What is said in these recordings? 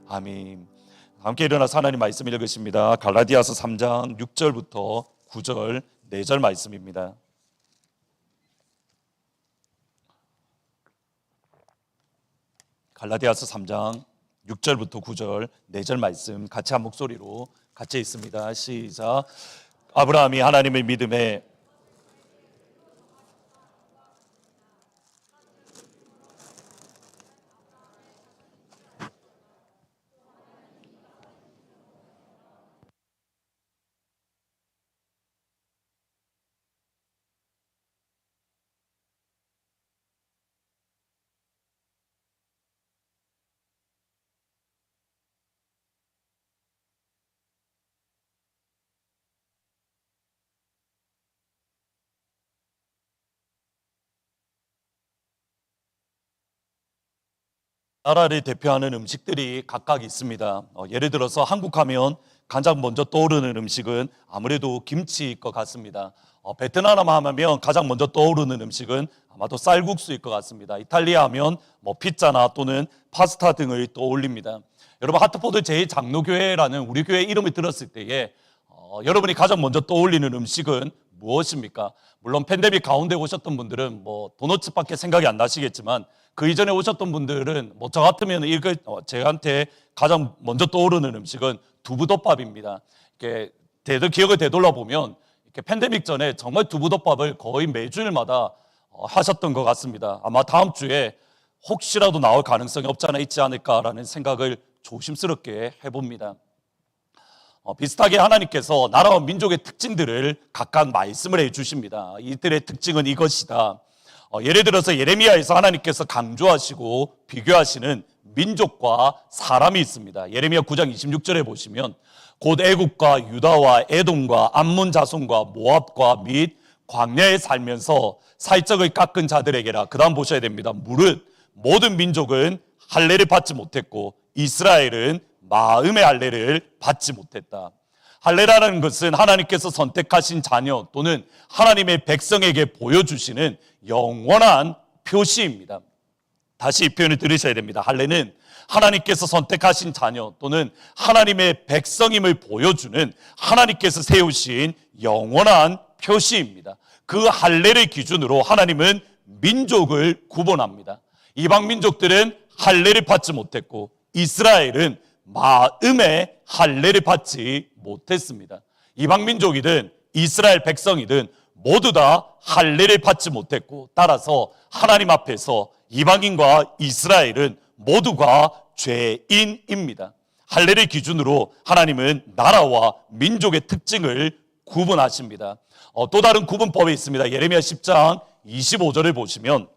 아멘. 함께 일어나서 하나님 말씀 읽으십니다. 갈라디아서 3장 6절부터 9절 4절 말씀입니다. 갈라디아서 3장 6절부터 9절 4절 말씀 같이 한 목소리로 같이 있습니다. 시작. 아브라함이 하나님의 믿음에 나라를 대표하는 음식들이 각각 있습니다. 예를 들어서 한국 하면 가장 먼저 떠오르는 음식은 아무래도 김치일 것 같습니다. 베트남 하면 가장 먼저 떠오르는 음식은 아마도 쌀국수일 것 같습니다. 이탈리아 하면 피자나 또는 파스타 등을 떠올립니다. 여러분, 하트포드 제2장로교회라는 우리 교회 이름을 들었을 때에 여러분이 가장 먼저 떠올리는 음식은 무엇입니까? 물론 팬데믹 가운데 오셨던 분들은 도너츠밖에 생각이 안 나시겠지만 그 이전에 오셨던 분들은 저 같으면 제한테 가장 먼저 떠오르는 음식은 두부덮밥입니다. 이렇게 기억을 되돌아 보면 이렇게 팬데믹 전에 정말 두부덮밥을 거의 매주일마다 하셨던 것 같습니다. 아마 다음 주에 혹시라도 나올 가능성이 없지 않아 있지 않을까라는 생각을 조심스럽게 해봅니다. 비슷하게 하나님께서 나라와 민족의 특징들을 각각 말씀을 해주십니다. 이들의 특징은 이것이다. 예를 들어서 예레미야에서 하나님께서 강조하시고 비교하시는 민족과 사람이 있습니다. 예레미야 9장 26절에 보시면 곧 애국과 유다와 에돔과 암몬 자손과 모압과 및 광야에 살면서 살적을 깎은 자들에게라. 그 다음 보셔야 됩니다. 무릇 모든 민족은 할례를 받지 못했고 이스라엘은 마음의 할례를 받지 못했다. 할례라는 것은 하나님께서 선택하신 자녀 또는 하나님의 백성에게 보여주시는 영원한 표시입니다. 다시 이 표현을 들으셔야 됩니다. 할례는 하나님께서 선택하신 자녀 또는 하나님의 백성임을 보여주는 하나님께서 세우신 영원한 표시입니다. 그 할례를 기준으로 하나님은 민족을 구분합니다. 이방 민족들은 할례를 받지 못했고 이스라엘은 마음의 할례를 받지 못했습니다. 이방 민족이든 이스라엘 백성이든 모두 다 할례를 받지 못했고 따라서 하나님 앞에서 이방인과 이스라엘은 모두가 죄인입니다. 할례를 기준으로 하나님은 나라와 민족의 특징을 구분하십니다. 또 다른 구분법이 있습니다. 예레미야 10장 25절을 보시면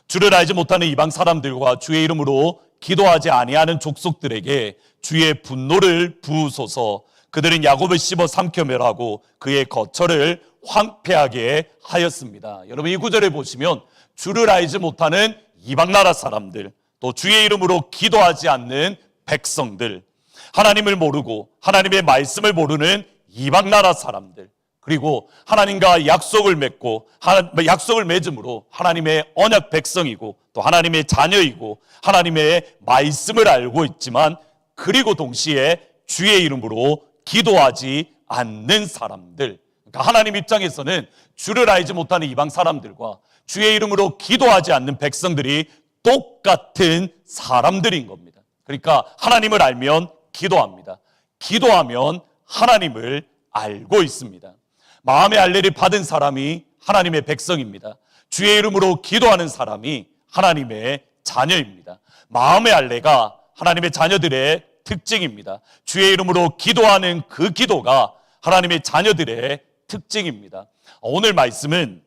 주를 알지 못하는 이방 사람들과 주의 이름으로 기도하지 아니하는 족속들에게 주의 분노를 부으소서. 그들은 야곱을 씹어 삼켜 멸하고 그의 거처를 황폐하게 하였습니다. 여러분, 이 구절을 보시면 주를 알지 못하는 이방 나라 사람들, 또 주의 이름으로 기도하지 않는 백성들, 하나님을 모르고 하나님의 말씀을 모르는 이방 나라 사람들, 그리고 하나님과 약속을 맺고 약속을 맺음으로 하나님의 언약 백성이고 또 하나님의 자녀이고 하나님의 말씀을 알고 있지만 그리고 동시에 주의 이름으로 기도하지 않는 사람들. 그러니까 하나님 입장에서는 주를 알지 못하는 이방 사람들과 주의 이름으로 기도하지 않는 백성들이 똑같은 사람들인 겁니다. 그러니까 하나님을 알면 기도합니다. 기도하면 하나님을 알고 있습니다. 마음의 할례를 받은 사람이 하나님의 백성입니다. 주의 이름으로 기도하는 사람이 하나님의 자녀입니다. 마음의 할례가 하나님의 자녀들의 특징입니다. 주의 이름으로 기도하는 그 기도가 하나님의 자녀들의 특징입니다. 오늘 말씀은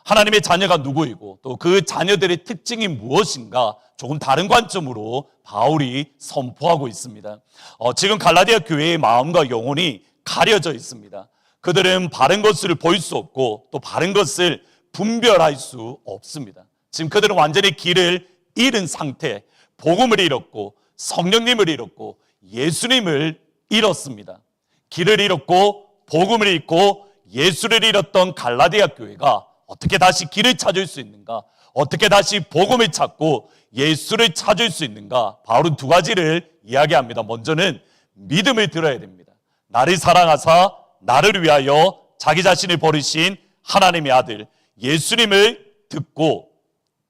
하나님의 자녀가 누구이고 또 그 자녀들의 특징이 무엇인가 조금 다른 관점으로 바울이 선포하고 있습니다. 지금 갈라디아 교회의 마음과 영혼이 가려져 있습니다. 그들은 바른 것을 볼 수 없고 또 바른 것을 분별할 수 없습니다. 지금 그들은 완전히 길을 잃은 상태, 복음을 잃었고 성령님을 잃었고 예수님을 잃었습니다. 길을 잃었고 복음을 잃고 예수를 잃었던 갈라디아 교회가 어떻게 다시 길을 찾을 수 있는가? 어떻게 다시 복음을 찾고 예수를 찾을 수 있는가? 바울은 두 가지를 이야기합니다. 먼저는 믿음을 들어야 됩니다. 나를 사랑하사 나를 위하여 자기 자신을 버리신 하나님의 아들 예수님을 듣고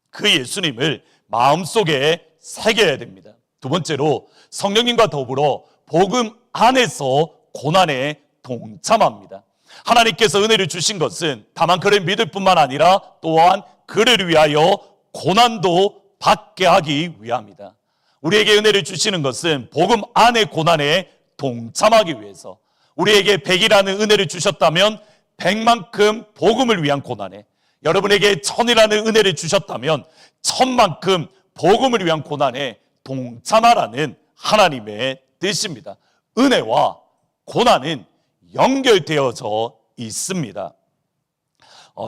그 예수님을 마음속에 새겨야 됩니다. 두 번째로 성령님과 더불어 복음 안에서 고난에 동참합니다. 하나님께서 은혜를 주신 것은 다만 그를 믿을 뿐만 아니라 또한 그를 위하여 고난도 받게 하기 위함이다. 우리에게 은혜를 주시는 것은 복음 안의 고난에 동참하기 위해서, 우리에게 100이라는 은혜를 주셨다면 100만큼 복음을 위한 고난에, 여러분에게 1000이라는 은혜를 주셨다면 1000만큼 복음을 위한 고난에 동참하라는 하나님의 뜻입니다. 은혜와 고난은 연결되어져 있습니다.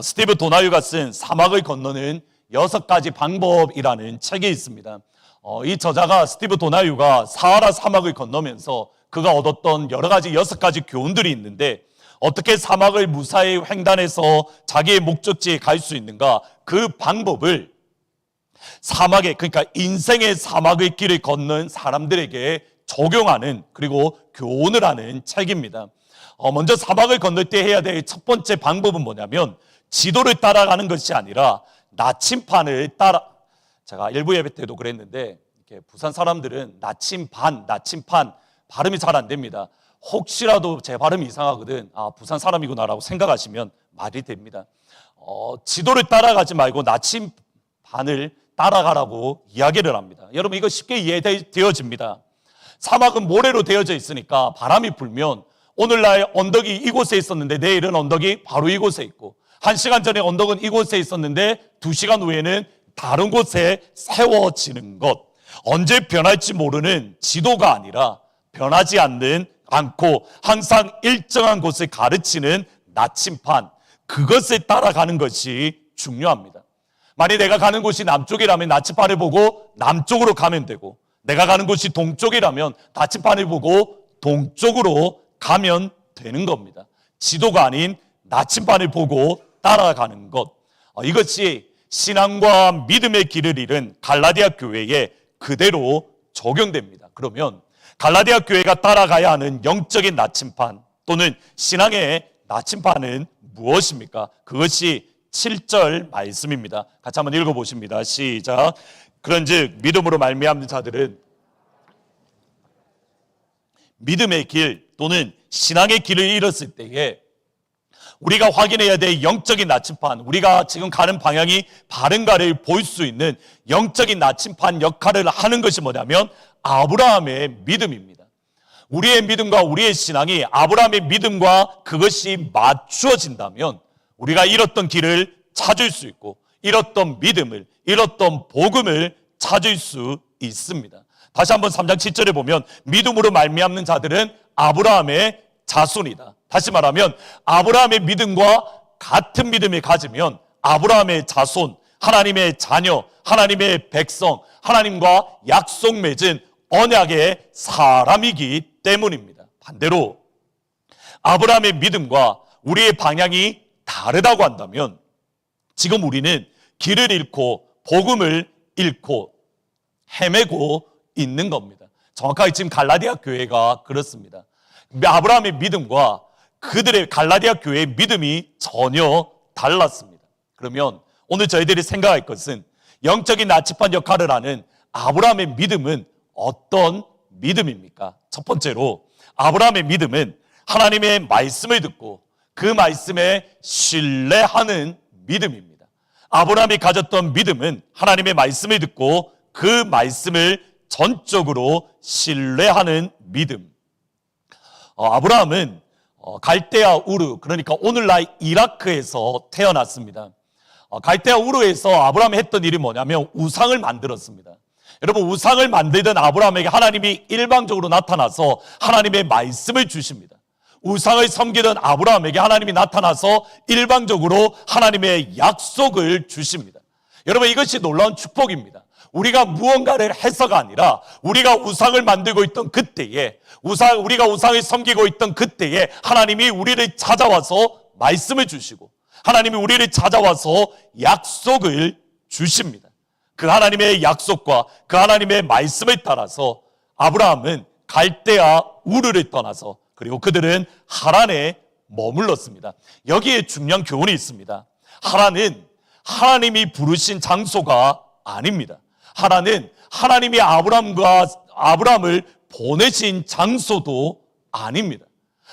스티브 도나유가 쓴 사막을 건너는 6가지 방법이라는 책이 있습니다. 이 저자가 스티브 도나유가 사하라 사막을 건너면서 그가 얻었던 여러 가지 6가지 교훈들이 있는데, 어떻게 사막을 무사히 횡단해서 자기의 목적지에 갈 수 있는가, 그 방법을 사막에, 그러니까 인생의 사막의 길을 걷는 사람들에게 적용하는, 그리고 교훈을 하는 책입니다. 먼저 사막을 건널 때 해야 될 첫 번째 방법은 뭐냐면, 지도를 따라가는 것이 아니라 나침판을 제가 일부 예배 때도 그랬는데, 이렇게 부산 사람들은 나침판 발음이 잘 안 됩니다. 혹시라도 제 발음이 이상하거든, 부산 사람이구나라고 생각하시면 말이 됩니다. 지도를 따라가지 말고 나침반을 따라가라고 이야기를 합니다. 여러분, 이거 쉽게 이해되어집니다. 사막은 모래로 되어져 있으니까 바람이 불면 오늘날 언덕이 이곳에 있었는데 내일은 언덕이 바로 이곳에 있고, 1시간 전에 언덕은 이곳에 있었는데 2시간 후에는 다른 곳에 세워지는 것, 언제 변할지 모르는 지도가 아니라 변하지 않고 항상 일정한 곳을 가르치는 나침판, 그것을 따라가는 것이 중요합니다. 만약 내가 가는 곳이 남쪽이라면 나침판을 보고 남쪽으로 가면 되고, 내가 가는 곳이 동쪽이라면 나침판을 보고 동쪽으로 가면 되는 겁니다. 지도가 아닌 나침판을 보고 따라가는 것, 이것이 신앙과 믿음의 길을 잃은 갈라디아 교회에 그대로 적용됩니다. 그러면 갈라디아 교회가 따라가야 하는 영적인 나침판 또는 신앙의 나침판은 무엇입니까? 그것이 7절 말씀입니다. 같이 한번 읽어보십니다. 시작. 그런즉 믿음으로 말미암는 자들은 믿음의 길 또는 신앙의 길을 잃었을 때에 우리가 확인해야 될 영적인 나침판, 우리가 지금 가는 방향이 바른가를 볼 수 있는 영적인 나침판 역할을 하는 것이 뭐냐면 아브라함의 믿음입니다. 우리의 믿음과 우리의 신앙이 아브라함의 믿음과 그것이 맞추어진다면 우리가 잃었던 길을 찾을 수 있고, 잃었던 믿음을, 잃었던 복음을 찾을 수 있습니다. 다시 한번 3장 7절에 보면 믿음으로 말미암는 자들은 아브라함의 자손이다. 다시 말하면 아브라함의 믿음과 같은 믿음을 가지면 아브라함의 자손, 하나님의 자녀, 하나님의 백성, 하나님과 약속 맺은 언약의 사람이기 때문입니다. 반대로 아브라함의 믿음과 우리의 방향이 다르다고 한다면 지금 우리는 길을 잃고 복음을 잃고 헤매고 있는 겁니다. 정확하게 지금 갈라디아 교회가 그렇습니다. 아브라함의 믿음과 그들의 갈라디아 교회의 믿음이 전혀 달랐습니다. 그러면 오늘 저희들이 생각할 것은 영적인 나침반 역할을 하는 아브라함의 믿음은 어떤 믿음입니까? 첫 번째로 아브라함의 믿음은 하나님의 말씀을 듣고 그 말씀에 신뢰하는 믿음입니다. 아브라함이 가졌던 믿음은 하나님의 말씀을 듣고 그 말씀을 전적으로 신뢰하는 믿음. 아브라함은 갈대아 우르, 그러니까 오늘날 이라크에서 태어났습니다. 갈대아 우르에서 아브라함이 했던 일이 뭐냐면 우상을 만들었습니다. 여러분, 우상을 만들던 아브라함에게 하나님이 일방적으로 나타나서 하나님의 말씀을 주십니다. 우상을 섬기던 아브라함에게 하나님이 나타나서 일방적으로 하나님의 약속을 주십니다. 여러분, 이것이 놀라운 축복입니다. 우리가 무언가를 해서가 아니라 우리가 우상을 만들고 있던 그때에, 우리가 우상을 섬기고 있던 그때에 하나님이 우리를 찾아와서 말씀을 주시고 하나님이 우리를 찾아와서 약속을 주십니다. 그 하나님의 약속과 그 하나님의 말씀에 따라서 아브라함은 갈대아 우르를 떠나서 그리고 그들은 하란에 머물렀습니다. 여기에 중요한 교훈이 있습니다. 하란은 하나님이 부르신 장소가 아닙니다. 하란은 하나님이 아브라함을 보내신 장소도 아닙니다.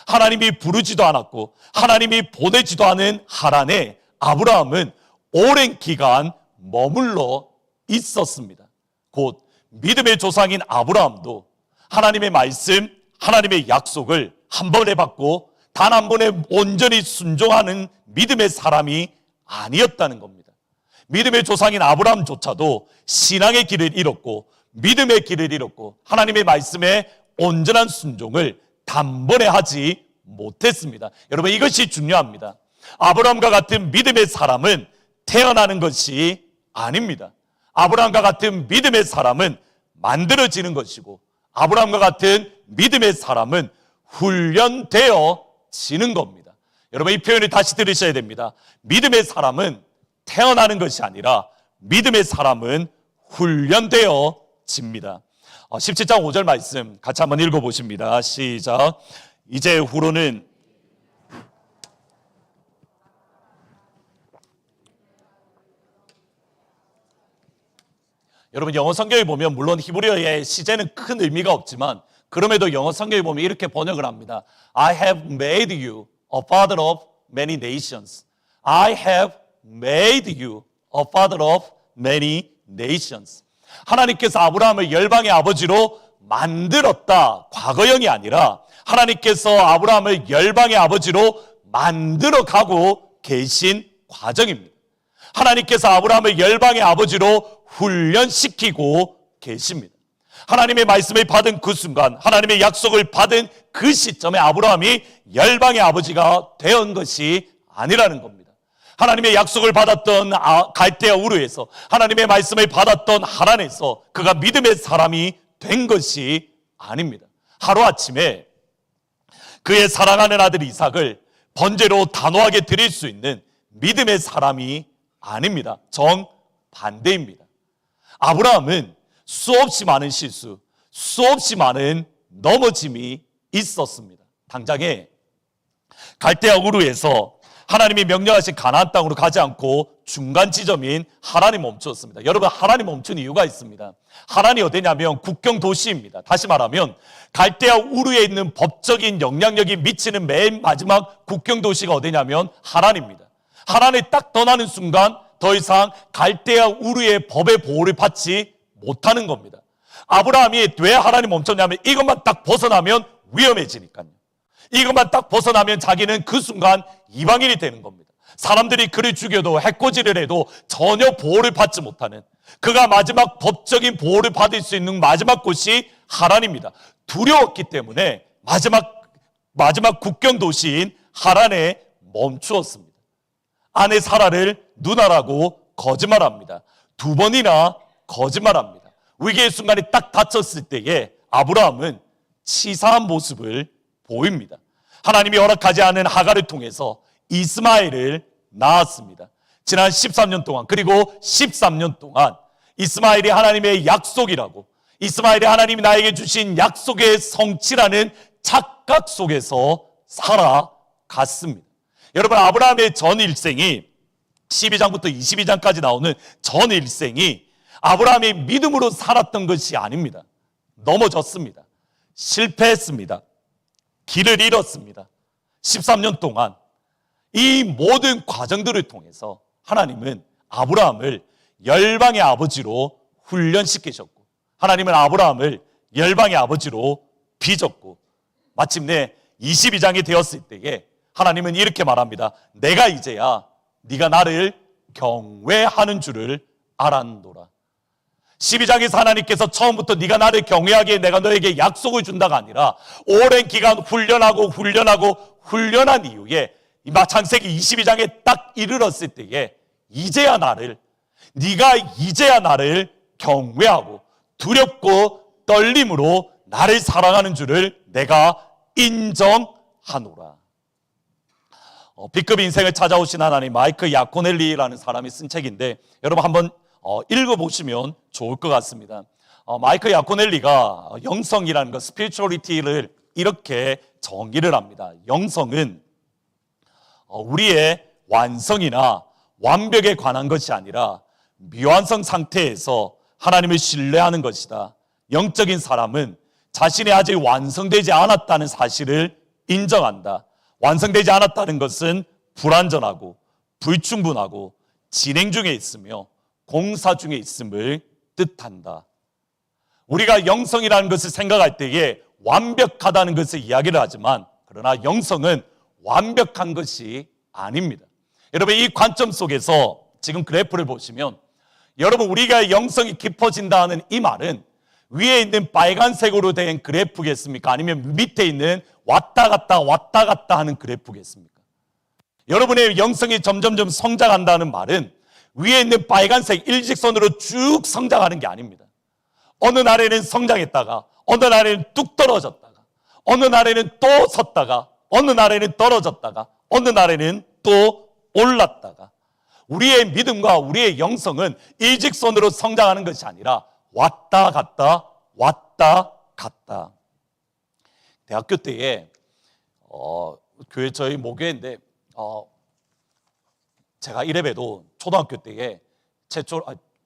하나님이 부르지도 않았고 하나님이 보내지도 않은 하란에 아브라함은 오랜 기간 머물러 있었습니다. 곧 믿음의 조상인 아브라함도 하나님의 말씀, 하나님의 약속을 한 번에 받고 단 한 번에 온전히 순종하는 믿음의 사람이 아니었다는 겁니다. 믿음의 조상인 아브라함조차도 신앙의 길을 잃었고 믿음의 길을 잃었고 하나님의 말씀에 온전한 순종을 단번에 하지 못했습니다. 여러분, 이것이 중요합니다. 아브라함과 같은 믿음의 사람은 태어나는 것이 아닙니다. 아브라함과 같은 믿음의 사람은 만들어지는 것이고 아브라함과 같은 믿음의 사람은 훈련되어지는 겁니다. 여러분, 이 표현을 다시 들으셔야 됩니다. 믿음의 사람은 태어나는 것이 아니라 믿음의 사람은 훈련되어집니다. 17장 5절 말씀 같이 한번 읽어보십니다. 시작. 이제 후로는 여러분, 영어 성경에 보면 물론 히브리어의 시제는 큰 의미가 없지만 그럼에도 영어 성경에 보면 이렇게 번역을 합니다. I have made you a father of many nations. I have made you a father of many nations. 하나님께서 아브라함을 열방의 아버지로 만들었다. 과거형이 아니라 하나님께서 아브라함을 열방의 아버지로 만들어가고 계신 과정입니다. 하나님께서 아브라함을 열방의 아버지로 훈련시키고 계십니다. 하나님의 말씀을 받은 그 순간, 하나님의 약속을 받은 그 시점에 아브라함이 열방의 아버지가 된 것이 아니라는 겁니다. 하나님의 약속을 받았던 갈대아 우르에서, 하나님의 말씀을 받았던 하란에서 그가 믿음의 사람이 된 것이 아닙니다. 하루아침에 그의 사랑하는 아들 이삭을 번제로 단호하게 드릴 수 있는 믿음의 사람이 아닙니다. 정반대입니다. 아브라함은 수없이 많은 실수, 수없이 많은 넘어짐이 있었습니다. 당장에 갈대아 우르에서 하나님이 명령하신 가나안 땅으로 가지 않고 중간 지점인 하란에 멈추었습니다. 여러분, 하란에 멈춘 이유가 있습니다. 하란이 어디냐면 국경 도시입니다. 다시 말하면 갈대아 우르에 있는 법적인 영향력이 미치는 맨 마지막 국경 도시가 어디냐면 하란입니다. 하란에 딱 떠나는 순간 더 이상 갈대아 우르의 법의 보호를 받지 못하는 겁니다. 아브라함이 왜 하란에 멈췄냐면 이것만 딱 벗어나면 위험해지니까요. 이것만 딱 벗어나면 자기는 그 순간 이방인이 되는 겁니다. 사람들이 그를 죽여도 해코지를 해도 전혀 보호를 받지 못하는, 그가 마지막 법적인 보호를 받을 수 있는 마지막 곳이 하란입니다. 두려웠기 때문에 마지막 국경 도시인 하란에 멈추었습니다. 아내 사라를 누나라고 거짓말합니다. 2번이나 거짓말합니다. 위기의 순간에 딱 닥쳤을 때에 아브라함은 치사한 모습을 보입니다. 하나님이 허락하지 않은 하갈을 통해서 이스마엘을 낳았습니다. 지난 13년 동안, 그리고 13년 동안 이스마엘이 하나님의 약속이라고, 이스마엘이 하나님이 나에게 주신 약속의 성취라는 착각 속에서 살아갔습니다. 여러분, 아브라함의 전 일생이 12장부터 22장까지 나오는 전 일생이 아브라함이 믿음으로 살았던 것이 아닙니다. 넘어졌습니다. 실패했습니다. 길을 잃었습니다. 13년 동안 이 모든 과정들을 통해서 하나님은 아브라함을 열방의 아버지로 훈련시키셨고, 하나님은 아브라함을 열방의 아버지로 빚었고, 마침내 22장이 되었을 때에 하나님은 이렇게 말합니다. 내가 이제야 네가 나를 경외하는 줄을 알았노라. 12장에서 하나님께서 처음부터 네가 나를 경외하기에 내가 너에게 약속을 준다가 아니라 오랜 기간 훈련한 이후에 창세기 22장에 딱 이르렀을 때에 네가 이제야 나를 경외하고 두렵고 떨림으로 나를 사랑하는 줄을 내가 인정하노라. B급 인생을 찾아오신 하나님, 마이크 야코넬리라는 사람이 쓴 책인데 여러분 한번 읽어보시면 좋을 것 같습니다. 마이클 야코넬리가 영성이라는 것, 스피리추얼리티를 이렇게 정의를 합니다. 영성은 우리의 완성이나 완벽에 관한 것이 아니라 미완성 상태에서 하나님을 신뢰하는 것이다. 영적인 사람은 자신이 아직 완성되지 않았다는 사실을 인정한다. 완성되지 않았다는 것은 불완전하고 불충분하고 진행 중에 있으며 공사 중에 있음을 뜻한다. 우리가 영성이라는 것을 생각할 때에 완벽하다는 것을 이야기를 하지만, 그러나 영성은 완벽한 것이 아닙니다. 여러분, 이 관점 속에서 지금 그래프를 보시면, 여러분, 우리가 영성이 깊어진다는 이 말은 위에 있는 빨간색으로 된 그래프겠습니까? 아니면 밑에 있는 왔다 갔다 하는 그래프겠습니까? 여러분의 영성이 점점점 성장한다는 말은 위에 있는 빨간색 일직선으로 쭉 성장하는 게 아닙니다. 어느 날에는 성장했다가 어느 날에는 뚝 떨어졌다가 어느 날에는 또 섰다가 어느 날에는 떨어졌다가 어느 날에는 또 올랐다가, 우리의 믿음과 우리의 영성은 일직선으로 성장하는 것이 아니라 왔다 갔다. 대학교 때에 교회 저희 모교회인데 제가 이래봬도 초등학교 때에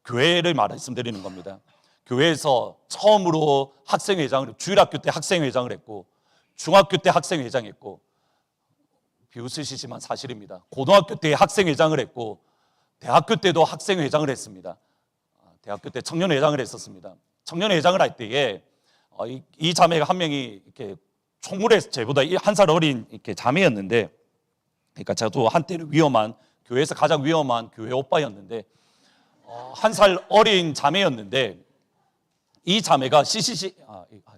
교회를 말씀드리는 겁니다. 교회에서 처음으로 학생회장을, 주일학교 때 학생회장을 했고, 중학교 때 학생회장했고, 비웃으시지만 사실입니다. 고등학교 때 학생회장을 했고, 대학교 때도 학생회장을 했습니다. 대학교 때 청년회장을 했었습니다. 청년회장을 할 때에 이 자매가 한 명이 이렇게 총무에서 저보다 한 살 어린 이렇게 자매였는데, 그러니까 저도 한때는 교회에서 가장 위험한 교회 오빠였는데, 한 살 어린 자매였는데, 이 자매가 CCC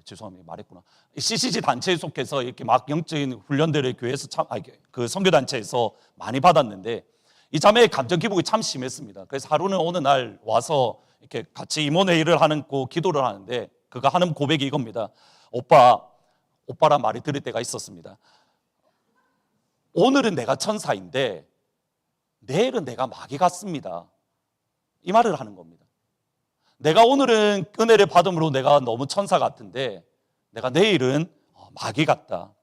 죄송합니다, 말했구나. CCC 단체에 속해서 이렇게 막 영적인 훈련들을 교회에서 그 선교 단체에서 많이 받았는데, 이 자매의 감정 기복이 참 심했습니다. 그래서 하루는 어느 날 와서 이렇게 같이 임원회의를 하고 기도를 하는데, 그가 하는 고백이 이겁니다. 오빠란 말이 들을 때가 있었습니다. 오늘은 내가 천사인데 내일은 내가 마귀 같습니다. 이 말을 하는 겁니다. 내가 오늘은 은혜를 받음으로 내가 너무 천사 같은데 내가 내일은 마귀 같다.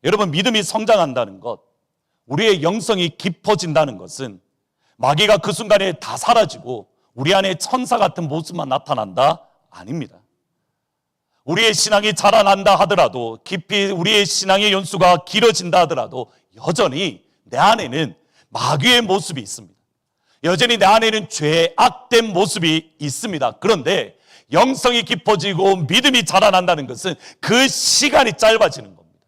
여러분, 믿음이 성장한다는 것, 우리의 영성이 깊어진다는 것은 마귀가 그 순간에 다 사라지고 우리 안에 천사 같은 모습만 나타난다? 아닙니다. 우리의 신앙이 자라난다 하더라도, 깊이 우리의 신앙의 연수가 길어진다 하더라도 여전히 내 안에는 마귀의 모습이 있습니다. 여전히 내 안에는 죄의 악된 모습이 있습니다. 그런데 영성이 깊어지고 믿음이 자라난다는 것은 그 시간이 짧아지는 겁니다.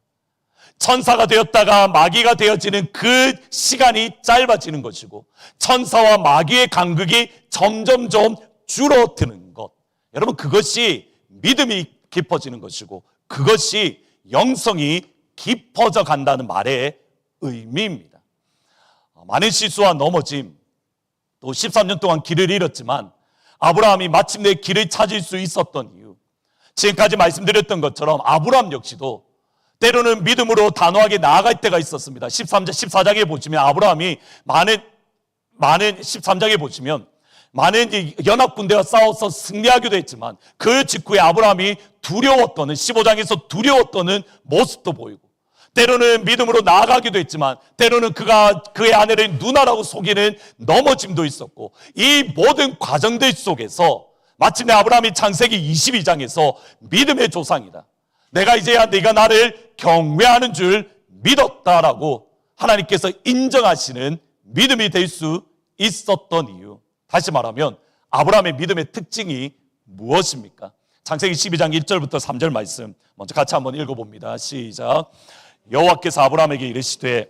천사가 되었다가 마귀가 되어지는 그 시간이 짧아지는 것이고, 천사와 마귀의 간극이 점점점 줄어드는 것, 여러분, 그것이 믿음이 깊어지는 것이고 그것이 영성이 깊어져 간다는 말의 의미입니다. 많은 실수와 넘어짐, 또 13년 동안 길을 잃었지만 아브라함이 마침내 길을 찾을 수 있었던 이유, 지금까지 말씀드렸던 것처럼 아브라함 역시도 때로는 믿음으로 단호하게 나아갈 때가 있었습니다. 14장에 보시면 아브라함이 많은 13장에 보시면 많은 연합군대와 싸워서 승리하기도 했지만 그 직후에 아브라함이 두려웠던, 15장에서 두려웠던 모습도 보이고, 때로는 믿음으로 나아가기도 했지만 때로는 그의 아내를 누나라고 속이는 넘어짐도 있었고, 이 모든 과정들 속에서 마침내 아브라함이 창세기 22장에서 믿음의 조상이다, 내가 이제야 네가 나를 경외하는 줄 믿었다라고 하나님께서 인정하시는 믿음이 될 수 있었던 이유, 다시 말하면 아브라함의 믿음의 특징이 무엇입니까? 창세기 12장 1절부터 3절 말씀 먼저 같이 한번 읽어봅니다. 시작. 여호와께서 아브라함에게 이르시되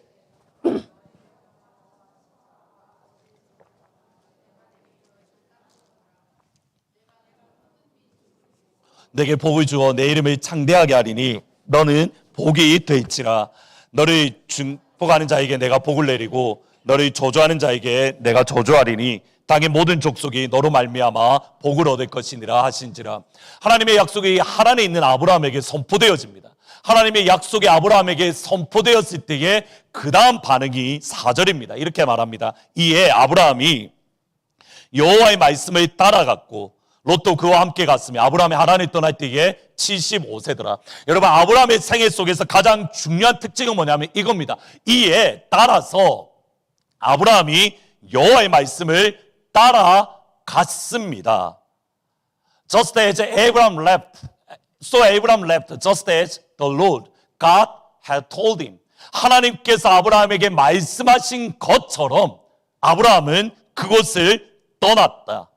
내게 복을 주어 내 이름을 창대하게 하리니 너는 복이 될지라. 너를 축복하는 자에게 내가 복을 내리고 너를 저주하는 자에게 내가 저주하리니 땅의 모든 족속이 너로 말미암아 복을 얻을 것이니라 하신지라. 하나님의 약속이 하란에 있는 아브라함에게 선포되어집니다. 하나님의 약속이 아브라함에게 선포되었을 때에 그 다음 반응이 4절입니다. 이렇게 말합니다. 이에 아브라함이 여호와의 말씀을 따라갔고 롯도 그와 함께 갔으며 아브라함이 하란을 떠날 때에 75세더라. 여러분, 아브라함의 생애 속에서 가장 중요한 특징은 뭐냐면 이겁니다. 이에 따라서 아브라함이 여호와의 말씀을 따라갔습니다. Just as Abraham left, so Abraham left, just as the Lord God had told him. 하나님께서 아브라함에게 말씀하신 것처럼 아브라함은 그곳을 떠났다.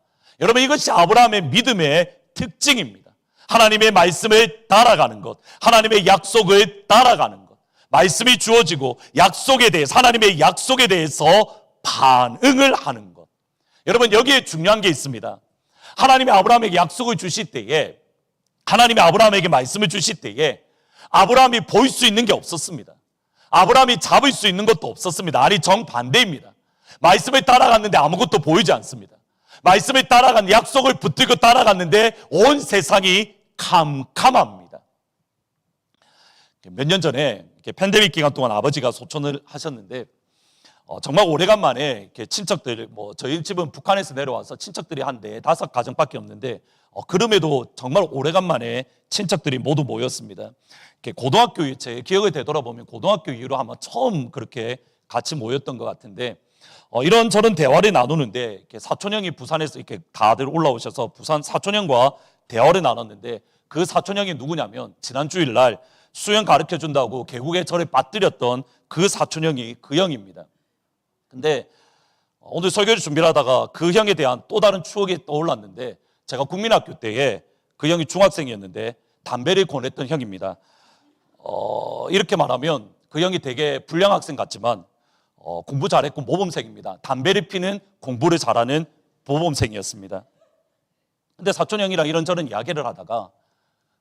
여러분, 이것이 아브라함의 믿음의 특징입니다. 하나님의 말씀을 따라가는 것, 하나님의 약속을 따라가는 것, 말씀이 주어지고 약속에 대해서, 하나님의 약속에 대해서 반응을 하는 것. 여러분, 여기에 중요한 게 있습니다. 하나님이 아브라함에게 약속을 주실 때에, 하나님이 아브라함에게 말씀을 주실 때에 아브라함이 보일 수 있는 게 없었습니다. 아브라함이 잡을 수 있는 것도 없었습니다. 아니, 정반대입니다. 말씀을 따라갔는데 아무것도 보이지 않습니다. 말씀을 따라간, 약속을 붙들고 따라갔는데 온 세상이 캄캄합니다. 몇 년 전에 팬데믹 기간 동안 아버지가 소천을 하셨는데 정말 오래간만에 친척들, 저희 집은 북한에서 내려와서 친척들이 한 4-5 가정밖에 없는데 그럼에도 정말 오래간만에 친척들이 모두 모였습니다. 고등학교, 제 기억을 되돌아보면 고등학교 이후로 아마 처음 그렇게 같이 모였던 것 같은데 이런저런 대화를 나누는데 사촌형이 부산에서 이렇게 다들 올라오셔서 부산 사촌형과 대화를 나눴는데 그 사촌형이 누구냐면 지난 주일날 수영 가르쳐 준다고 계곡에 저를 빠뜨렸던 그 사촌형이 그 형입니다. 근데 오늘 설교를 준비를 하다가 그 형에 대한 또 다른 추억이 떠올랐는데 제가 국민학교 때에 그 형이 중학생이었는데 담배를 권했던 형입니다. 이렇게 말하면 그 형이 되게 불량 학생 같지만 공부 잘했고 모범생입니다. 담배를 피는 공부를 잘하는 모범생이었습니다. 근데 사촌 형이랑 이런저런 이야기를 하다가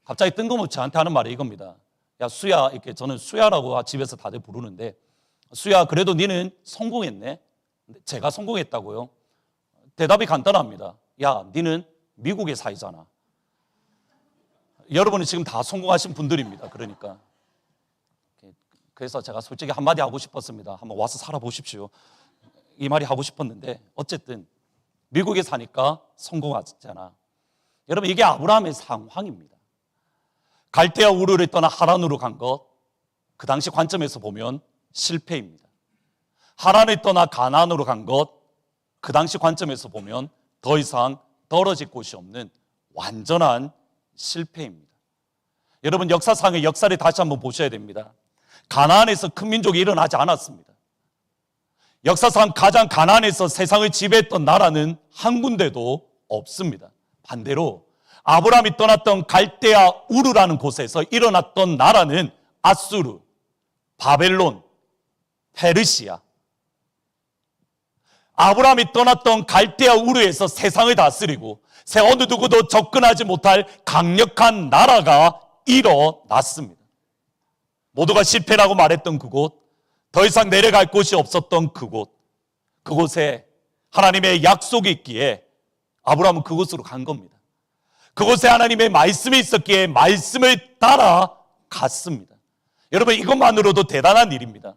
갑자기 뜬금없이 저한테 하는 말이 이겁니다. 야, 수야, 이렇게 저는 수야라고 집에서 다들 부르는데 수야, 그래도 니는 성공했네. 제가 성공했다고요? 대답이 간단합니다. 야, 니는 미국에 살잖아. 여러분은 지금 다 성공하신 분들입니다. 그러니까 그래서 제가 솔직히 한마디 하고 싶었습니다. 한번 와서 살아보십시오. 이 말이 하고 싶었는데 어쨌든 미국에 사니까 성공하잖아. 여러분, 이게 아브라함의 상황입니다. 갈대아 우르를 떠나 하란으로 간 것, 그 당시 관점에서 보면 실패입니다. 하란을 떠나 가나안으로 간 것, 그 당시 관점에서 보면 더 이상 떨어질 곳이 없는 완전한 실패입니다. 여러분, 역사상의 역사를 다시 한번 보셔야 됩니다. 가나안에서 큰 민족이 일어나지 않았습니다. 역사상 가장 가나안에서 세상을 지배했던 나라는 한 군데도 없습니다. 반대로 아브라함이 떠났던 갈대아 우르라는 곳에서 일어났던 나라는 아수르, 바벨론, 페르시아. 아브라함이 떠났던 갈대아 우르에서 세상을 다스리고 어느 누구도 접근하지 못할 강력한 나라가 일어났습니다. 모두가 실패라고 말했던 그곳, 더 이상 내려갈 곳이 없었던 그곳에 하나님의 약속이 있기에 아브라함은 그곳으로 간 겁니다. 그곳에 하나님의 말씀이 있었기에 말씀을 따라갔습니다. 여러분, 이것만으로도 대단한 일입니다.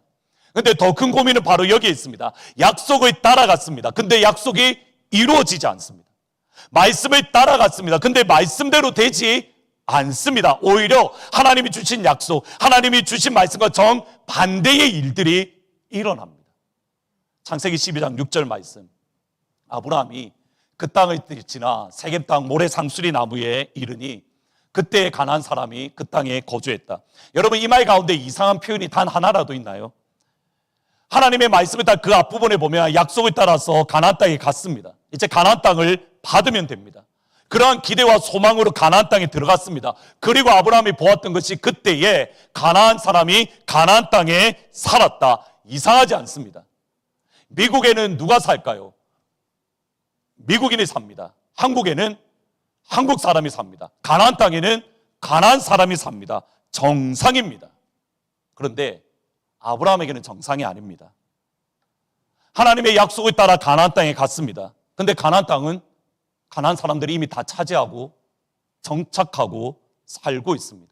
근데 더 큰 고민은 바로 여기에 있습니다. 약속을 따라갔습니다. 근데 약속이 이루어지지 않습니다. 말씀을 따라갔습니다. 근데 말씀대로 되지 않습니다. 오히려 하나님이 주신 약속, 하나님이 주신 말씀과 정반대의 일들이 일어납니다. 창세기 12장 6절 말씀. 아브라함이 그 땅을 지나 세겜 땅 모래 상수리 나무에 이르니 그때 가나안 사람이 그 땅에 거주했다. 여러분, 이 말 가운데 이상한 표현이 단 하나라도 있나요? 하나님의 말씀을 따라 그 앞부분에 보면 약속을 따라서 가나안 땅에 갔습니다. 이제 가나안 땅을 받으면 됩니다. 그러한 기대와 소망으로 가나안 땅에 들어갔습니다. 그리고 아브라함이 보았던 것이 그때에 가나안 사람이 가나안 땅에 살았다. 이상하지 않습니다. 미국에는 누가 살까요? 미국인이 삽니다. 한국에는 한국 사람이 삽니다. 가나안 땅에는 가나안 사람이 삽니다. 정상입니다. 그런데 아브라함에게는 정상이 아닙니다. 하나님의 약속을 따라 가나안 땅에 갔습니다. 그런데 가나안 땅은 가나안 사람들이 이미 다 차지하고 정착하고 살고 있습니다.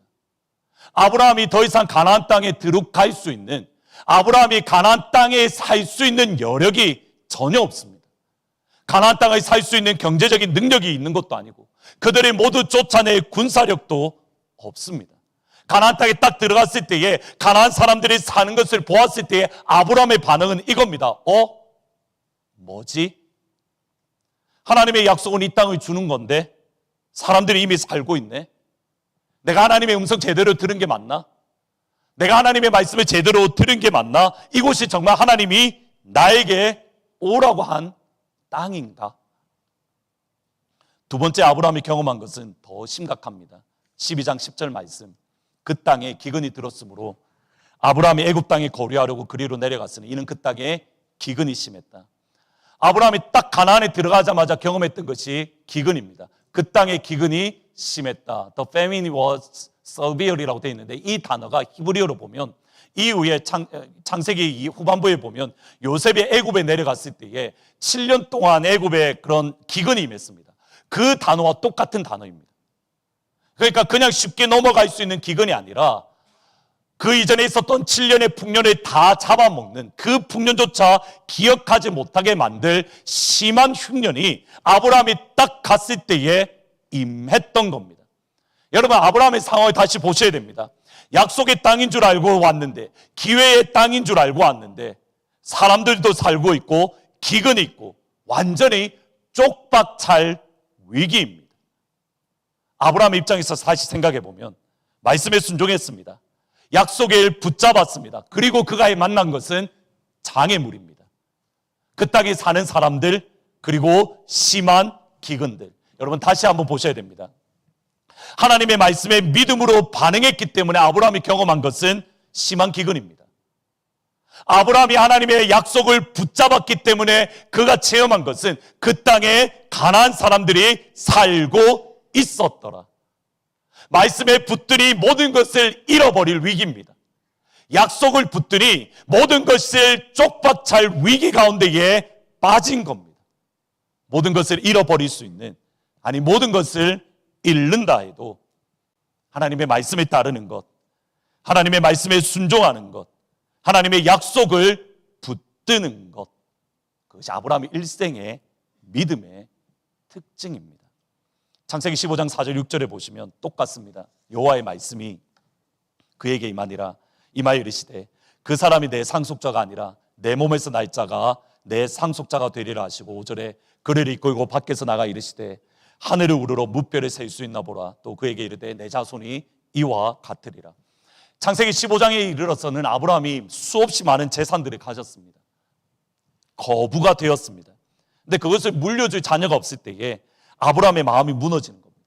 아브라함이 더 이상 가나안 땅에 들어갈 수 있는, 아브라함이 가나안 땅에 살 수 있는 여력이 전혀 없습니다. 가나안 땅에 살 수 있는 경제적인 능력이 있는 것도 아니고 그들이 모두 쫓아낼 군사력도 없습니다. 가나안 땅에 딱 들어갔을 때에 가나안 사람들이 사는 것을 보았을 때에 아브라함의 반응은 이겁니다. 뭐지? 하나님의 약속은 이 땅을 주는 건데 사람들이 이미 살고 있네. 내가 하나님의 음성 제대로 들은 게 맞나? 내가 하나님의 말씀을 제대로 들은 게 맞나? 이곳이 정말 하나님이 나에게 오라고 한 땅인가? 두 번째 아브라함이 경험한 것은 더 심각합니다. 12장 10절 말씀. 그 땅에 기근이 들었으므로 아브라함이 애굽 땅에 거류하려고 그리로 내려갔으니 이는 그 땅에 기근이 심했다. 아브라함이 딱 가나안에 들어가자마자 경험했던 것이 기근입니다. 그 땅에 기근이 심했다. The famine was severe이라고 되어 있는데 이 단어가 히브리어로 보면 이후에 창세기 후반부에 보면 요셉이 애굽에 내려갔을 때에 7년 동안 애굽에 그런 기근이 임했습니다. 그 단어와 똑같은 단어입니다. 그러니까 그냥 쉽게 넘어갈 수 있는 기근이 아니라 그 이전에 있었던 7년의 풍년을 다 잡아먹는 그 풍년조차 기억하지 못하게 만들 심한 흉년이 아브라함이 딱 갔을 때에 임했던 겁니다. 여러분, 아브라함의 상황을 다시 보셔야 됩니다. 약속의 땅인 줄 알고 왔는데, 기회의 땅인 줄 알고 왔는데 사람들도 살고 있고 기근이 있고 완전히 쪽박찰 위기입니다. 아브라함의 입장에서 다시 생각해 보면 말씀에 순종했습니다. 약속의 일 붙잡았습니다. 그리고 그가 만난 것은 장애물입니다. 그 땅에 사는 사람들, 그리고 심한 기근들. 여러분, 다시 한번 보셔야 됩니다. 하나님의 말씀에 믿음으로 반응했기 때문에 아브라함이 경험한 것은 심한 기근입니다. 아브라함이 하나님의 약속을 붙잡았기 때문에 그가 체험한 것은 그 땅에 가나안 사람들이 살고 있었더라. 말씀에 붙들이 모든 것을 잃어버릴 위기입니다. 약속을 붙들이 모든 것을 쪽박찰 위기 가운데에 빠진 겁니다. 모든 것을 잃어버릴 수 있는, 아니 모든 것을 잃는다 해도 하나님의 말씀에 따르는 것, 하나님의 말씀에 순종하는 것, 하나님의 약속을 붙드는 것, 그것이 아브라함의 일생의 믿음의 특징입니다. 창세기 15장 4절 6절에 보시면 똑같습니다. 여호와의 말씀이 그에게 임하니라. 임하여 이르시되 그 사람이 내 상속자가 아니라 내 몸에서 날 자가 내 상속자가 되리라 하시고 5절에 그를 이끌고 밖에서 나가 이르시되 하늘을 우러러 무뼈를 셀 수 있나 보라. 또 그에게 이르되 내 자손이 이와 같으리라. 창세기 15장에 이르러서는 아브라함이 수없이 많은 재산들을 가졌습니다. 거부가 되었습니다. 근데 그것을 물려줄 자녀가 없을 때에 아브라함의 마음이 무너지는 겁니다.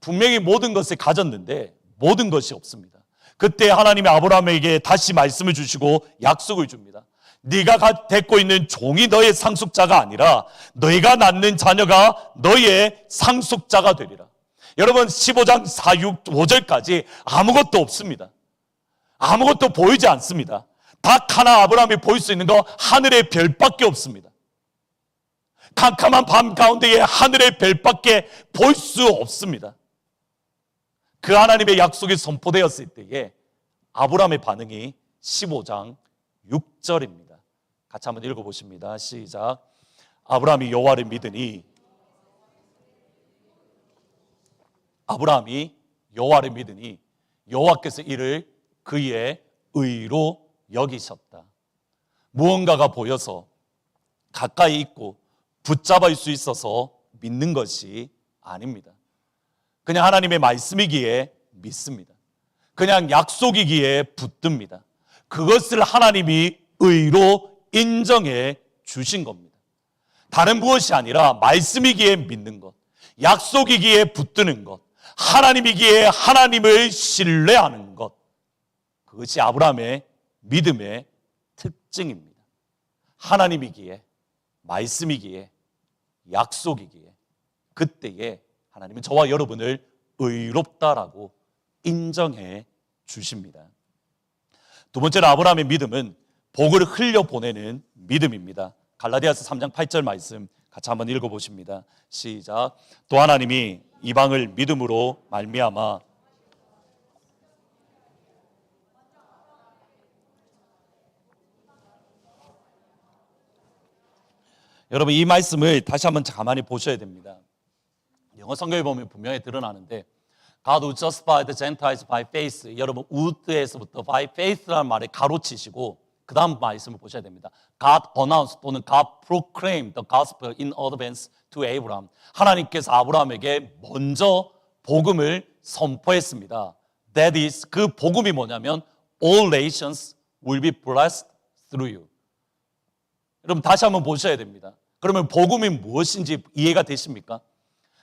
분명히 모든 것을 가졌는데 모든 것이 없습니다. 그때 하나님이 아브라함에게 다시 말씀을 주시고 약속을 줍니다. 네가 데리고 있는 종이 너의 상속자가 아니라 너희가 낳는 자녀가 너의 상속자가 되리라. 여러분, 15장 4, 6, 5절까지 아무것도 없습니다. 아무것도 보이지 않습니다. 딱 하나 아브라함이 보일 수 있는 거 하늘의 별밖에 없습니다. 캄캄한 밤 가운데에 하늘의 별밖에 볼 수 없습니다. 그 하나님의 약속이 선포되었을 때에 아브라함의 반응이 15장 6절입니다. 같이 한번 읽어보십니다. 시작. 아브라함이 여호와를 믿으니 여호와께서 이를 그의 의로 여기셨다. 무언가가 보여서 가까이 있고 붙잡을 수 있어서 믿는 것이 아닙니다. 그냥 하나님의 말씀이기에 믿습니다. 그냥 약속이기에 붙듭니다. 그것을 하나님이 의로 인정해 주신 겁니다. 다른 무엇이 아니라 말씀이기에 믿는 것, 약속이기에 붙드는 것, 하나님이기에 하나님을 신뢰하는 것, 그것이 아브라함의 믿음의 특징입니다. 하나님이기에, 말씀이기에, 약속이기에 그때에 하나님은 저와 여러분을 의롭다라고 인정해 주십니다. 두 번째로 아브라함의 믿음은 복을 흘려보내는 믿음입니다. 갈라디아서 3장 8절 말씀 같이 한번 읽어보십니다. 시작. 또 하나님이 이방을 믿음으로 말미암아 여러분 이 말씀을 다시 한번 가만히 보셔야 됩니다. 영어 성경에 보면 분명히 드러나는데 God would justify the Gentiles by faith. 여러분 would에서부터 by faith라는 말에 가로치시고 그 다음 말씀을 보셔야 됩니다. God announced 또는 God proclaimed the gospel in advance to Abraham. 하나님께서 아브라함에게 먼저 복음을 선포했습니다. That is, 그 복음이 뭐냐면 all nations will be blessed through you. 여러분 다시 한번 보셔야 됩니다. 그러면 복음이 무엇인지 이해가 되십니까?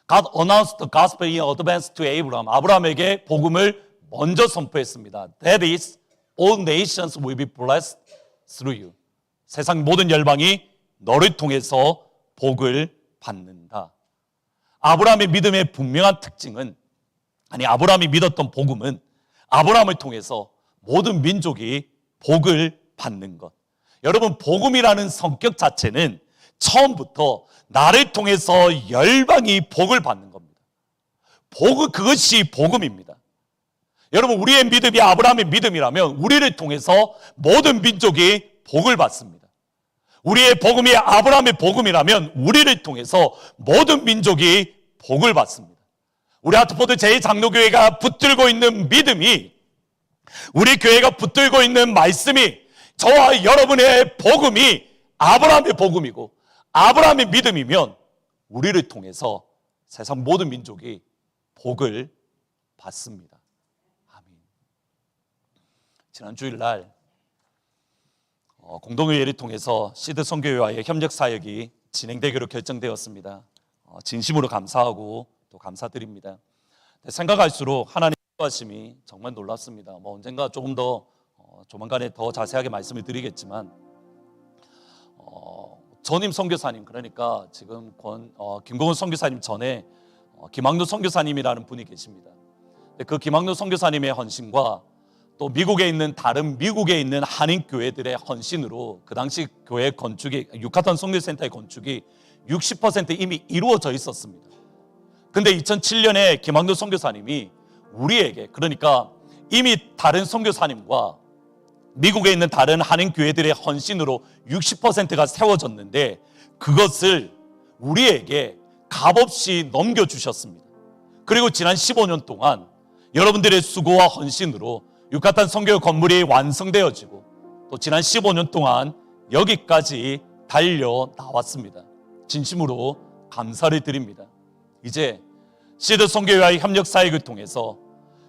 God announced the gospel in advance to Abraham. 아브라함에게 복음을 먼저 선포했습니다. That is, all nations will be blessed through you. 세상 모든 열방이 너를 통해서 복을 받는다. 아브라함의 믿음의 분명한 특징은, 아브라함이 믿었던 복음은 아브라함을 통해서 모든 민족이 복을 받는 것. 여러분 복음이라는 성격 자체는 처음부터 나를 통해서 열방이 복을 받는 겁니다. 그것이 복음입니다. 여러분 우리의 믿음이 아브라함의 믿음이라면 우리를 통해서 모든 민족이 복을 받습니다. 우리의 복음이 아브라함의 복음이라면 우리를 통해서 모든 민족이 복을 받습니다. 우리 하트포드 제2장로교회가 붙들고 있는 믿음이, 우리 교회가 붙들고 있는 말씀이, 저와 여러분의 복음이 아브라함의 복음이고 아브라함의 믿음이면 우리를 통해서 세상 모든 민족이 복을 받습니다. 아멘. 지난 주일날 공동의회를 통해서 시드 선교회와의 협력 사역이 진행되기로 결정되었습니다. 진심으로 감사하고 또 감사드립니다. 생각할수록 하나님의 인도하심이 정말 놀랍습니다. 언젠가 조금 더 조만간에 더 자세하게 말씀을 드리겠지만 전임 선교사님, 그러니까 지금 김공훈 선교사님 전에 김학루 선교사님이라는 분이 계십니다. 그 김학루 선교사님의 헌신과 또 미국에 있는 다른 미국에 있는 한인 교회들의 헌신으로 그 당시 교회 건축이, 유카탄 선교센터의 건축이 60% 이미 이루어져 있었습니다. 근데 2007년에 김학루 선교사님이 우리에게, 그러니까 이미 다른 선교사님과 미국에 있는 다른 한인 교회들의 헌신으로 60%가 세워졌는데 그것을 우리에게 값없이 넘겨주셨습니다. 그리고 지난 15년 동안 여러분들의 수고와 헌신으로 유카탄 선교 건물이 완성되어지고 또 지난 15년 동안 여기까지 달려 나왔습니다. 진심으로 감사를 드립니다. 이제 시드 선교회와의 협력 사역을 통해서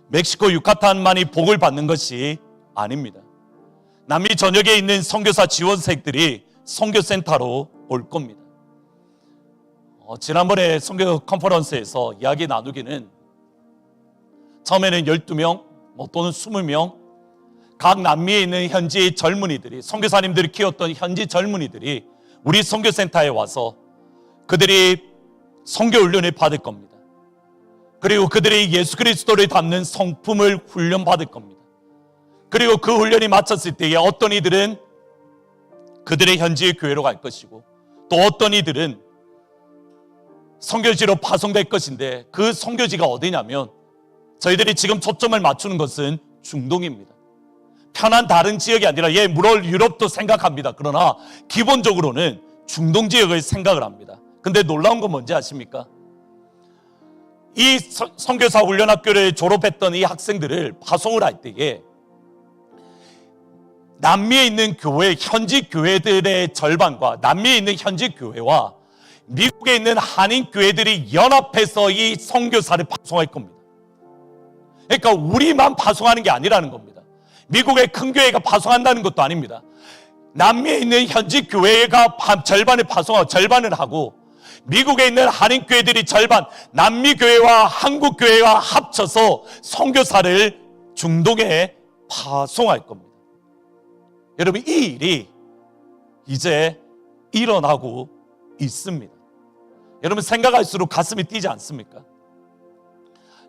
멕시코 유카탄만이 복을 받는 것이 아닙니다. 남미 전역에 있는 선교사 지원생들이 선교센터로 올 겁니다. 지난번에 선교 컨퍼런스에서 이야기 나누기는 처음에는 12명 또는 20명 각 남미에 있는 현지 젊은이들이, 선교사님들이 키웠던 현지 젊은이들이 우리 선교센터에 와서 그들이 선교 훈련을 받을 겁니다. 그리고 그들이 예수 그리스도를 담는 성품을 훈련받을 겁니다. 그리고 그 훈련이 마쳤을 때에 어떤 이들은 그들의 현지의 교회로 갈 것이고 또 어떤 이들은 선교지로 파송될 것인데 그 선교지가 어디냐면 저희들이 지금 초점을 맞추는 것은 중동입니다. 편한 다른 지역이 아니라 물론 유럽도 생각합니다. 그러나 기본적으로는 중동 지역을 생각을 합니다. 근데 놀라운 건 뭔지 아십니까? 이 선교사 훈련학교를 졸업했던 이 학생들을 파송을 할 때에 남미에 있는 교회, 현지 교회들의 절반과 남미에 있는 현지 교회와 미국에 있는 한인 교회들이 연합해서 이 선교사를 파송할 겁니다. 그러니까 우리만 파송하는 게 아니라는 겁니다. 미국의 큰 교회가 파송한다는 것도 아닙니다. 남미에 있는 현지 교회가 절반을 파송하고 절반을 하고 미국에 있는 한인 교회들이 절반, 남미 교회와 한국 교회와 합쳐서 선교사를 중동에 파송할 겁니다. 여러분 이 일이 이제 일어나고 있습니다. 여러분 생각할수록 가슴이 뛰지 않습니까?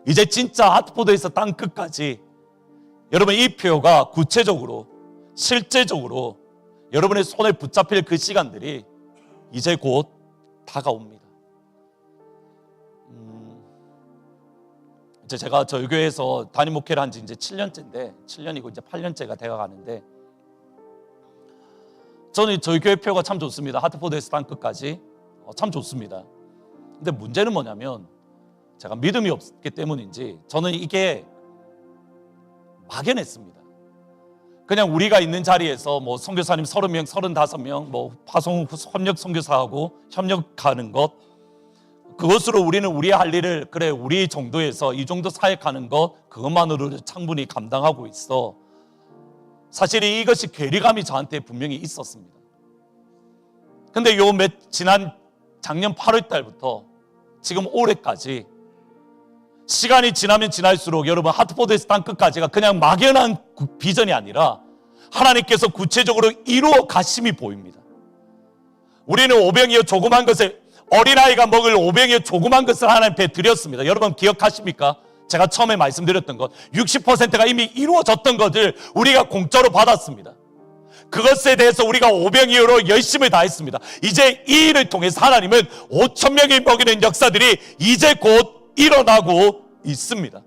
이제 진짜 하트포드에서 땅 끝까지 여러분 이 표가 구체적으로 실제적으로 여러분의 손에 붙잡힐 그 시간들이 이제 곧 다가옵니다. 이제 제가 저희 교회에서 담임 목회를 한 지 이제 7년째인데 7년이고 이제 8년째가 되어 가는데 저는 저희 교회 표가 참 좋습니다. 하트포드에서 땅끝까지 참 좋습니다. 근데 문제는 뭐냐면 제가 믿음이 없기 때문인지 저는 이게 막연했습니다. 그냥 우리가 있는 자리에서 뭐 선교사님 30명, 35명 뭐 파송 협력 선교사하고 협력하는 것, 그것으로 우리는 우리의 할 일을 그래 우리 정도에서 이 정도 사역하는 것 그것만으로도 충분히 감당하고 있어. 사실 이것이 괴리감이 저한테 분명히 있었습니다. 근데 지난 작년 8월 달부터 지금 올해까지 시간이 지나면 지날수록 여러분 하트포드에서 땅끝까지가 그냥 막연한 비전이 아니라 하나님께서 구체적으로 이루어 가심이 보입니다. 우리는 오병이어 조그만 것을, 어린아이가 먹을 오병이어 조그만 것을 하나님께 드렸습니다. 여러분 기억하십니까? 제가 처음에 말씀드렸던 것 60%가 이미 이루어졌던 것을 우리가 공짜로 받았습니다. 그것에 대해서 우리가 오병이어로 열심을 다했습니다. 이제 이 일을 통해서 하나님은 5,000명이 먹이는 역사들이 이제 곧 일어나고 있습니다.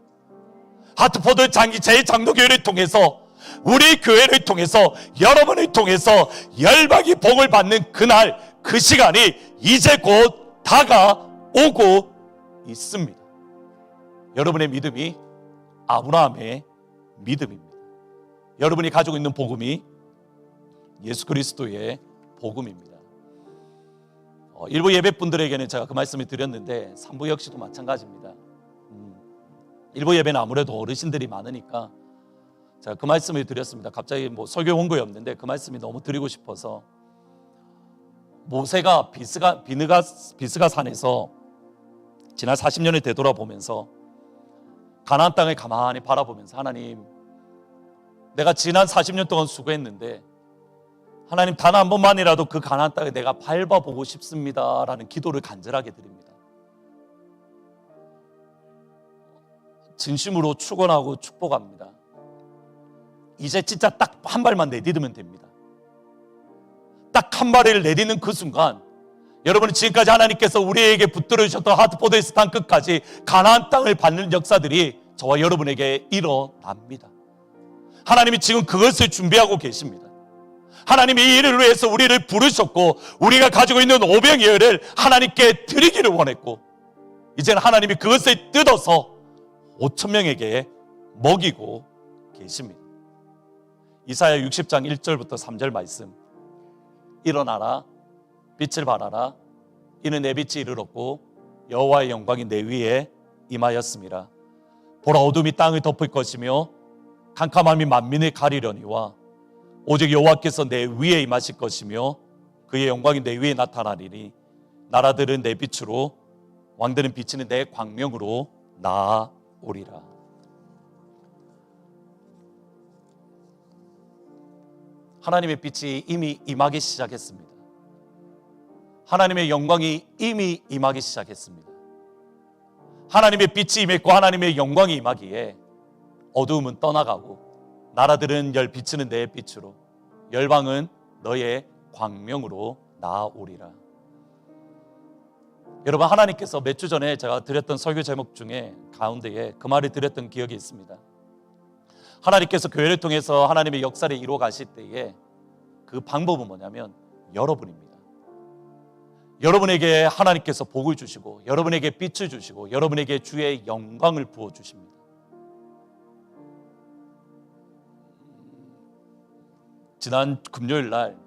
하트포드 제1장로교회를 통해서, 우리 교회를 통해서, 여러분을 통해서 열방이 복을 받는 그날, 그 시간이 이제 곧 다가오고 있습니다. 여러분의 믿음이 아브라함의 믿음입니다. 여러분이 가지고 있는 복음이 예수 그리스도의 복음입니다. 일부 예배분들에게는 제가 그 말씀을 드렸는데 3부 역시도 마찬가지입니다. 일부 예배는 아무래도 어르신들이 많으니까 제가 그 말씀을 드렸습니다. 갑자기 뭐 설교 원고에 없는데 그 말씀이 너무 드리고 싶어서, 모세가 비스가 산에서 지난 40년을 되돌아보면서 가나안 땅을 가만히 바라보면서, 하나님, 내가 지난 40년 동안 수고했는데 하나님 단 한 번만이라도 그 가나안 땅에 내가 밟아보고 싶습니다라는 기도를 간절하게 드립니다. 진심으로 축원하고 축복합니다. 이제 진짜 딱 한 발만 내딛으면 됩니다. 딱 한 발을 내딛는 그 순간, 여러분은 지금까지 하나님께서 우리에게 붙들어 주셨던 하트포드에서 땅끝까지 가나안 땅을 받는 역사들이 저와 여러분에게 일어납니다. 하나님이 지금 그것을 준비하고 계십니다. 하나님이 이 일을 위해서 우리를 부르셨고, 우리가 가지고 있는 오병이어를 하나님께 드리기를 원했고, 이제는 하나님이 그것을 뜯어서 5,000명에게 먹이고 계십니다. 이사야 60장 1절부터 3절 말씀, 일어나라, 빛을 발하라, 이는 내 빛이 이르렀고 여호와의 영광이 내 위에 임하였음이라. 보라, 어둠이 땅을 덮을 것이며 캄캄함이 만민을 가리려니와 오직 여호와께서 내 위에 임하실 것이며 그의 영광이 내 위에 나타나리니 나라들은 내 빛으로, 왕들은 비치는 내 광명으로 나아오리라. 하나님의 빛이 이미 임하기 시작했습니다. 하나님의 영광이 이미 임하기 시작했습니다. 하나님의 빛이 임했고 하나님의 영광이 임하기에 어두움은 떠나가고 나라들은 비치는 내 빛으로, 열방은 너의 광명으로 나아오리라. 여러분, 하나님께서 몇 주 전에 제가 드렸던 설교 제목 중에 가운데에 그 말을 드렸던 기억이 있습니다. 하나님께서 교회를 통해서 하나님의 역사를 이루어 가실 때에 그 방법은 뭐냐면 여러분입니다. 여러분에게 하나님께서 복을 주시고, 여러분에게 빛을 주시고, 여러분에게 주의 영광을 부어주십니다. 지난 금요일 날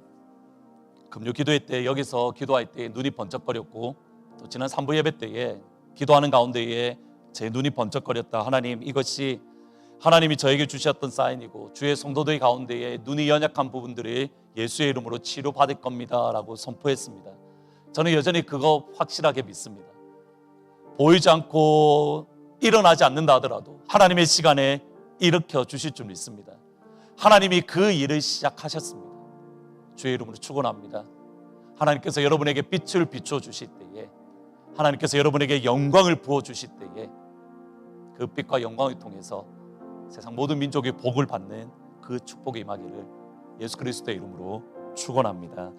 금요 기도회 때 여기서 기도할 때 눈이 번쩍거렸고, 또 지난 3부 예배 때에 기도하는 가운데에 제 눈이 번쩍거렸다. 하나님, 이것이 하나님이 저에게 주셨던 사인이고 주의 성도들 가운데에 눈이 연약한 부분들이 예수의 이름으로 치료받을 겁니다 라고 선포했습니다. 저는 여전히 그거 확실하게 믿습니다. 보이지 않고 일어나지 않는다 하더라도 하나님의 시간에 일으켜 주실 줄 믿습니다. 하나님이 그 일을 시작하셨습니다. 주의 이름으로 축원합니다. 하나님께서 여러분에게 빛을 비춰 주실 때에, 하나님께서 여러분에게 영광을 부어 주실 때에 그 빛과 영광을 통해서 세상 모든 민족의 복을 받는 그 축복이 임하기를 예수 그리스도의 이름으로 축원합니다.